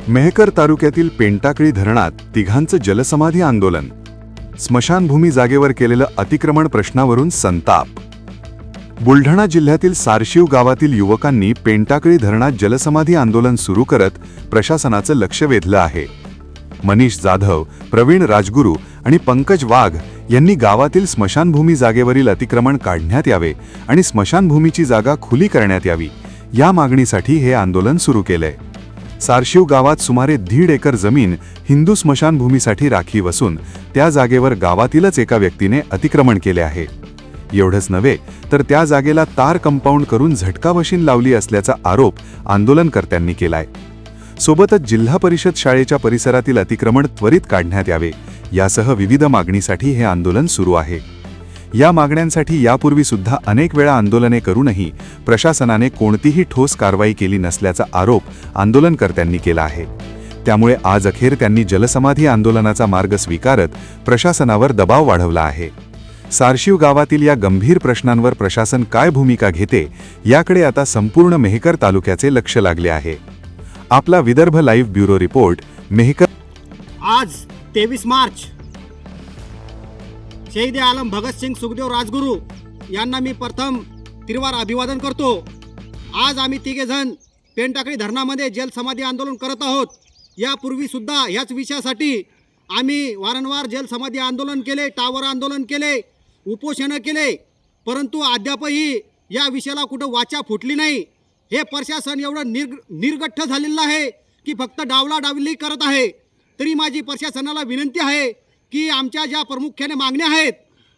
मेहकर तालुक्यातील पेंटाकळी धरणात तिघांचं जलसमाधी आंदोलन. स्मशानभूमी जागेवर केलेलं अतिक्रमण प्रश्नावरून संताप. बुलढाणा जिल्ह्यातील सारशिव गावातील युवकांनी पेंटाकळी धरणात जलसमाधी आंदोलन सुरू करत प्रशासनाचं लक्ष वेधलं आहे. मनीष जाधव, प्रवीण राजगुरू आणि पंकज वाघ यांनी गावातील स्मशानभूमी जागेवरील अतिक्रमण काढण्यात यावे आणि स्मशानभूमीची जागा खुली करण्यात यावी या मागणीसाठी हे आंदोलन सुरू केलंय. सारशिव गावात सुमारे 1.5 एकर जमीन हिंदू स्मशानभूमीसाठी राखीव असून त्या जागेवर गावातीलच एका व्यक्तीने अतिक्रमण केले आहे. एवढंच नव्हे तर त्या जागेला तार कंपाऊंड करून झटका मशीन लावली असल्याचा आरोप आंदोलनकर्त्यांनी केलाय. सोबतच जिल्हा परिषद शाळेच्या परिसरातील अतिक्रमण त्वरित काढण्यात यावे यासह विविध मागणीसाठी हे आंदोलन सुरू आहे. या मागण्यांसाठी यापूर्वी सुद्धा अनेक वेळा आंदोलने करूनही प्रशासनाने कोणतीही ठोस कारवाई केली नसल्याचा आरोप आंदोलनकर्त्यांनी केला आहे. त्यामुळे आज अखेर त्यांनी जलसमाधी आंदोलनाचा मार्ग स्वीकारत प्रशासनावर दबाव वाढवला आहे. सारशिव गावातील या गंभीर प्रश्नांवर प्रशासन काय भूमिका घेते याकडे आता संपूर्ण मेहकर तालुक्याचे लक्ष लागले आहे. आपला Vidarbha live bureau report, Mehkar. आज 23 मार्च शहीद आलम भगतसिंग सुखदेव राजगुरू यांना मी प्रथम तिरवार अभिवादन करतो. आज आम्ही तिघेजण पेंटाकळी धरणामध्ये जलसमाधी आंदोलन करत आहोत. यापूर्वी सुद्धा याच विषयासाठी आम्ही वारंवार जलसमाधी आंदोलन केले, टावर आंदोलन केले, उपोषणं केले, परंतु अद्यापही या विषयाला कुठं वाचा फुटली नाही. हे प्रशासन एवढं निर्गठ्ठ झालेलं आहे की फक्त डावलाडावली करत आहे. तरी माझी प्रशासनाला विनंती आहे की आमच्या ज्या प्रामुख्याने मागण्या आहेत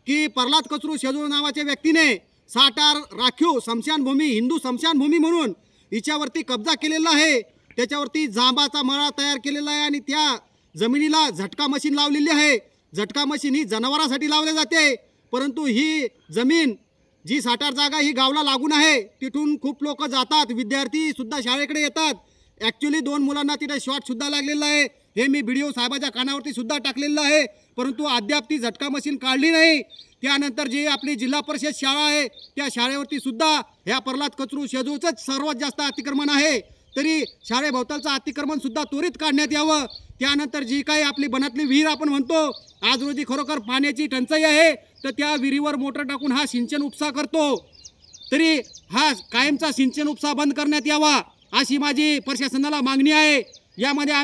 की प्रल्हाद कचरू शेजूळ नावाच्या व्यक्तीने साठार राखीव स्मशानभूमी, हिंदू स्मशानभूमी म्हणून हिच्यावरती कब्जा केलेला आहे, त्याच्यावरती जांबाचा मळा तयार केलेला आहे आणि त्या जमिनीला झटका मशीन लावलेली आहे. झटका मशीन ही जनावरांसाठी लावली जाते, परंतु ही जमीन जी साठार जागा ही गावला लागून आहे, तिथून खूप लोक जातात, विद्यार्थी सुद्धा शाळेकडे येतात. ॲक्च्युली 2 मुलांना तिथे शॉट सुद्धा लागलेला आहे. हे मी व्हिडिओ साहेबाच्या कानावरती सुद्धा टाकलेलं आहे, परंतु अद्याप ती झटका मशीन काढली नाही. त्यानंतर जी आपली जिल्हा परिषद शाळा आहे त्या शाळेवरती सुद्धा ह्या प्रल्हाद कचरू शेजूळचंच सर्वात जास्त अतिक्रमण आहे. तरी शाळेभोवतालचं अतिक्रमण सुद्धा त्वरित काढण्यात यावं. त्यानंतर जी काही आपली बनातली विहीर आपण म्हणतो, आज रोजी खरोखर पाण्याची टंचाई आहे, तर त्या विहिरीवर मोटर टाकून हा सिंचन उपसा करतो, तरी हा कायमचा सिंचन उपसा बंद करण्यात यावा अशी माझी प्रशासनाला मागणी आहे. यामध्ये